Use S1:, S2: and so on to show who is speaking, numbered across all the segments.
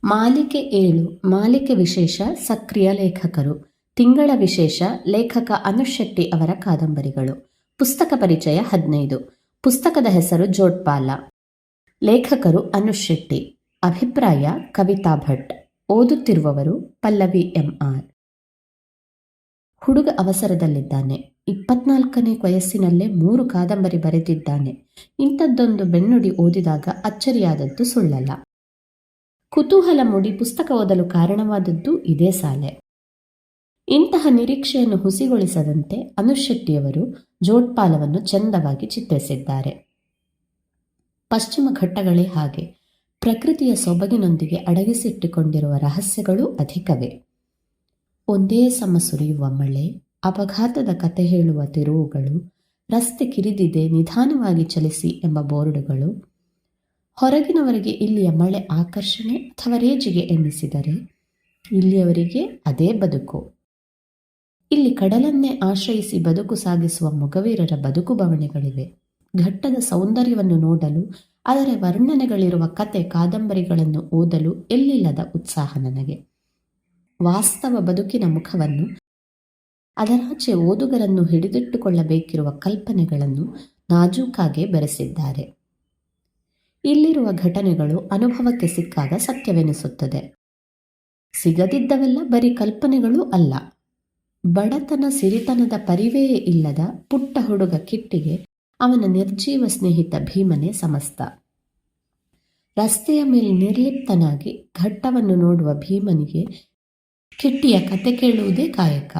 S1: ಮಾಲಿಕೆ 7 ಮಾಲಿಕೆ ವಿಶೇಷ ಸಕ್ರಿಯ ಲೇಖಕರು. ತಿಂಗಳ ವಿಶೇಷ ಲೇಖಕ ಅನುಷ್ ಶೆಟ್ಟಿ ಅವರ ಕಾದಂಬರಿಗಳು. ಪುಸ್ತಕ ಪರಿಚಯ 15. ಪುಸ್ತಕದ ಹೆಸರು ಜೋಡ್ಪಾಲ. ಲೇಖಕರು ಅನುಷ್ ಶೆಟ್ಟಿ. ಅಭಿಪ್ರಾಯ ಕವಿತಾ ಭಟ್. ಓದುತ್ತಿರುವವರು ಪಲ್ಲವಿ ಎಂಆರ್. ಹುಡುಗ ಅವಸರದಲ್ಲಿದ್ದಾನೆ. 24ನೇ ವಯಸ್ಸಿನಲ್ಲೇ 3 ಕಾದಂಬರಿ ಬರೆದಿದ್ದಾನೆ. ಇಂಥದ್ದೊಂದು ಬೆನ್ನುಡಿ ಓದಿದಾಗ ಅಚ್ಚರಿಯಾದದ್ದು ಸುಳ್ಳಲ್ಲ. ಕುತೂಹಲ ಮೂಡಿ ಪುಸ್ತಕ ಓದಲು ಕಾರಣವಾದದ್ದು ಇದೇ ಸಾಲೆ. ಇಂತಹ ನಿರೀಕ್ಷೆಯನ್ನು ಹುಸಿಗೊಳಿಸದಂತೆ ಅನುಷ್ ಶೆಟ್ಟಿಯವರು ಜೋಡ್ಪಾಲವನ್ನು ಚೆಂದವಾಗಿ ಚಿತ್ರಿಸಿದ್ದಾರೆ. ಪಶ್ಚಿಮ ಘಟ್ಟಗಳೇ ಹಾಗೆ. ಪ್ರಕೃತಿಯ ಸೊಬಗಿನೊಂದಿಗೆ ಅಡಗಿಸಿಟ್ಟುಕೊಂಡಿರುವ ರಹಸ್ಯಗಳು ಅಧಿಕವೇ. ಒಂದೇ ಸಮ ಸುರಿಯುವ ಮಳೆ, ಅಪಘಾತದ ಕತೆ ಹೇಳುವ ತಿರುವುಗಳು, ರಸ್ತೆ ಕಿರಿದಿದೆ ನಿಧಾನವಾಗಿ ಚಲಿಸಿ ಎಂಬ ಬೋರ್ಡುಗಳು. ಹೊರಗಿನವರಿಗೆ ಇಲ್ಲಿಯ ಮಳೆ ಆಕರ್ಷಣೆ ಅಥವಾ ರೇಜಿಗೆ ಎನ್ನಿಸಿದರೆ ಇಲ್ಲಿಯವರಿಗೆ ಅದೇ ಬದುಕು. ಇಲ್ಲಿ ಕಡಲನ್ನೇ ಆಶ್ರಯಿಸಿ ಬದುಕು ಸಾಗಿಸುವ ಮೊಗವೀರರ ಬದುಕು ಬವಣೆಗಳಿವೆ. ಘಟ್ಟದ ಸೌಂದರ್ಯವನ್ನು ನೋಡಲು, ಅದರ ವರ್ಣನೆಗಳಿರುವ ಕತೆ ಕಾದಂಬರಿಗಳನ್ನು ಓದಲು ಎಲ್ಲಿಲ್ಲದ ಉತ್ಸಾಹ ನನಗೆ. ವಾಸ್ತವ ಬದುಕಿನ ಮುಖವನ್ನು, ಅದರಾಚೆ ಓದುಗರನ್ನು ಹಿಡಿದಿಟ್ಟುಕೊಳ್ಳಬೇಕಿರುವ ಕಲ್ಪನೆಗಳನ್ನು ನಾಜೂಕಾಗೆ ಬೆರೆಸಿದ್ದಾರೆ. ಇಲ್ಲಿರುವ ಘಟನೆಗಳು ಅನುಭವಕ್ಕೆ ಸಿಕ್ಕಾಗ ಸತ್ಯವೆನಿಸುತ್ತದೆ. ಸಿಗದಿದ್ದವೆಲ್ಲ ಬರೀ ಕಲ್ಪನೆಗಳೂ ಅಲ್ಲ. ಬಡತನ ಸಿರಿತನದ ಪರಿವೇ ಇಲ್ಲದ ಪುಟ್ಟ ಹುಡುಗ ಕಿಟ್ಟಿಗೆ ಅವನ ನಿರ್ಜೀವ ಸ್ನೇಹಿತ ಭೀಮನೇ ಸಮಸ್ತ. ರಸ್ತೆಯ ಮೇಲೆ ನಿರ್ಲಿಪ್ತನಾಗಿ ಘಟ್ಟವನ್ನು ನೋಡುವ ಭೀಮನಿಗೆ ಕಿಟ್ಟಿಯ ಕತೆ ಕೇಳುವುದೇ ಕಾಯಕ.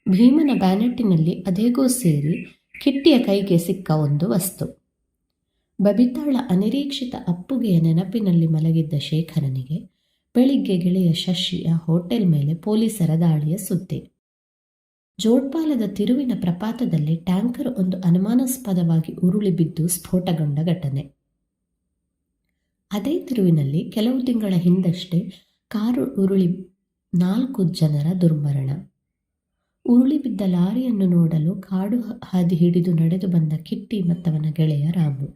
S1: ಭೀಮನ ಬ್ಯಾನೆಟ್ಟಿನಲ್ಲಿ ಅದೇಗೋ ಸೇರಿ ಕಿಟ್ಟಿಯ ಕೈಗೆ ಸಿಕ್ಕ ಒಂದು ವಸ್ತು. ಬಬಿತಾಳ ಅನಿರೀಕ್ಷಿತ ಅಪ್ಪುಗೆಯ ನೆನಪಿನಲ್ಲಿ ಮಲಗಿದ್ದ ಶೇಖರನಿಗೆ ಬೆಳಿಗ್ಗೆ ಗೆಳೆಯ ಶಶಿಯ ಹೋಟೆಲ್ ಮೇಲೆ ಪೊಲೀಸರ ದಾಳಿಯ ಸುದ್ದಿ. ಜೋಡ್ಪಾಲದ ತಿರುವಿನ ಪ್ರಪಾತದಲ್ಲಿ ಟ್ಯಾಂಕರ್ ಒಂದು ಅನುಮಾನಾಸ್ಪದವಾಗಿ ಉರುಳಿ ಬಿದ್ದು ಸ್ಫೋಟಗೊಂಡ ಘಟನೆ. ಅದೇ ತಿರುವಿನಲ್ಲಿ ಕೆಲವು ತಿಂಗಳ ಹಿಂದಷ್ಟೇ ಕಾರು ಉರುಳಿ 4 ಜನರ ದುರ್ಮರಣ. ಉರುಳಿ ಬಿದ್ದ ಲಾರಿಯನ್ನು ನೋಡಲು ಕಾಡು ಹಾದಿ ಹಿಡಿದು ನಡೆದು ಬಂದ ಕಿಟ್ಟಿ ಮತ್ತವನ ಗೆಳೆಯ ರಾಮು.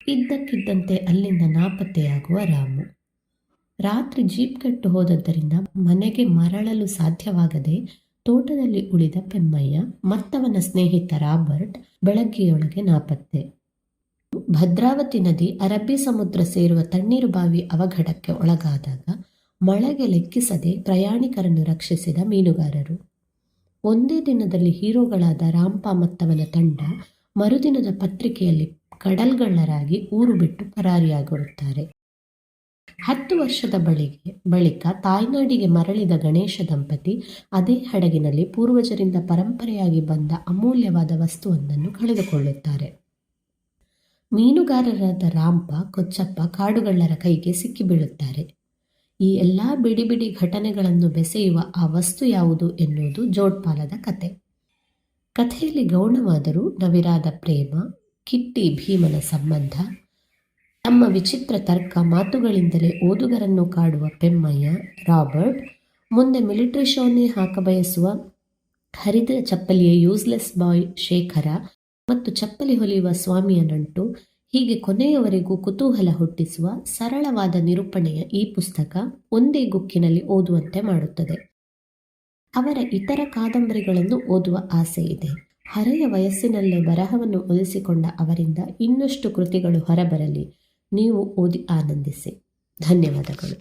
S1: ಇದ್ದಕ್ಕಿದ್ದಂತೆ ಅಲ್ಲಿಂದ ನಾಪತ್ತೆಯಾಗುವ ರಾಮು. ರಾತ್ರಿ ಜೀಪ್ ಕೆಟ್ಟು ಹೋದದ್ದರಿಂದ ಮನೆಗೆ ಮರಳಲು ಸಾಧ್ಯವಾಗದೆ ತೋಟದಲ್ಲಿ ಉಳಿದ ಪೆಮ್ಮಯ್ಯ ಮತ್ತವನ ಸ್ನೇಹಿತ ರಾಬರ್ಟ್ ಬೆಳಗ್ಗೆಯೊಳಗೆ ನಾಪತ್ತೆ. ಭದ್ರಾವತಿ ನದಿ ಅರಬ್ಬಿ ಸಮುದ್ರ ಸೇರುವ ತಣ್ಣೀರು ಬಾವಿ ಅವಘಡಕ್ಕೆ ಒಳಗಾದಾಗ ಮಳೆಗೆ ಲೆಕ್ಕಿಸದೆ ಪ್ರಯಾಣಿಕರನ್ನು ರಕ್ಷಿಸಿದ ಮೀನುಗಾರರು. ಒಂದೇ ದಿನದಲ್ಲಿ ಹೀರೋಗಳಾದ ರಾಂಪ ಮತ್ತವನ ತಂಡ ಮರುದಿನದ ಪತ್ರಿಕೆಯಲ್ಲಿ ಕಡಲ್ಗಳ್ಳರಾಗಿ ಊರು ಬಿಟ್ಟು ಪರಾರಿಯಾಗಿರುತ್ತಾರೆ. 10 ವರ್ಷದ ಬಳಿಕ ತಾಯ್ನಾಡಿಗೆ ಮರಳಿದ ಗಣೇಶ ದಂಪತಿ ಅದೇ ಹಡಗಿನಲ್ಲಿ ಪೂರ್ವಜರಿಂದ ಪರಂಪರೆಯಾಗಿ ಬಂದ ಅಮೂಲ್ಯವಾದ ವಸ್ತುವೊಂದನ್ನು ಕಳೆದುಕೊಳ್ಳುತ್ತಾರೆ. ಮೀನುಗಾರರಾದ ರಾಂಪ, ಕೊಚ್ಚಪ್ಪ ಕಾಡುಗಳ್ಳರ ಕೈಗೆ ಸಿಕ್ಕಿಬೀಳುತ್ತಾರೆ. ಈ ಎಲ್ಲ ಬಿಡಿ ಬಿಡಿ ಘಟನೆಗಳನ್ನು ಬೆಸೆಯುವ ಆ ವಸ್ತು ಯಾವುದು ಎನ್ನುವುದು ಜೋಡ್ಪಾಲದ ಕತೆ. ಕಥೆಯಲ್ಲಿ ಗೌಣವಾದರೂ ನವಿರಾದ ಪ್ರೇಮ, ಕಿಟ್ಟಿ ಭೀಮನ ಸಂಬಂಧ, ತಮ್ಮ ವಿಚಿತ್ರ ತರ್ಕ ಮಾತುಗಳಿಂದಲೇ ಓದುಗರನ್ನು ಕಾಡುವ ಪೆಮ್ಮಯ್ಯ, ರಾಬರ್ಟ್, ಮುಂದೆ ಮಿಲಿಟರಿ ಶೋನೇ ಹಾಕಬಯಸುವ ಹರಿದ ಚಪ್ಪಲಿಯ ಯೂಸ್ಲೆಸ್ ಬಾಯ್ ಶೇಖರ ಮತ್ತು ಚಪ್ಪಲಿ ಹೊಲಿಯುವ ಸ್ವಾಮಿಯ ನಂಟು, ಹೀಗೆ ಕೊನೆಯವರೆಗೂ ಕುತೂಹಲ ಹುಟ್ಟಿಸುವ ಸರಳವಾದ ನಿರೂಪಣೆಯ ಈ ಪುಸ್ತಕ ಒಂದೇ ಗುಕ್ಕಿನಲ್ಲಿ ಓದುವಂತೆ ಮಾಡುತ್ತದೆ. ಅವರ ಇತರ ಕಾದಂಬರಿಗಳನ್ನು ಓದುವ ಆಸೆ ಇದೆ. ಹರೆಯ ವಯಸ್ಸಿನಲ್ಲೇ ಬರಹವನ್ನು ಒಲಿಸಿಕೊಂಡ ಅವರಿಂದ ಇನ್ನಷ್ಟು ಕೃತಿಗಳು ಹೊರಬರಲಿ. ನೀವು ಓದಿ ಆನಂದಿಸಿ. ಧನ್ಯವಾದಗಳು.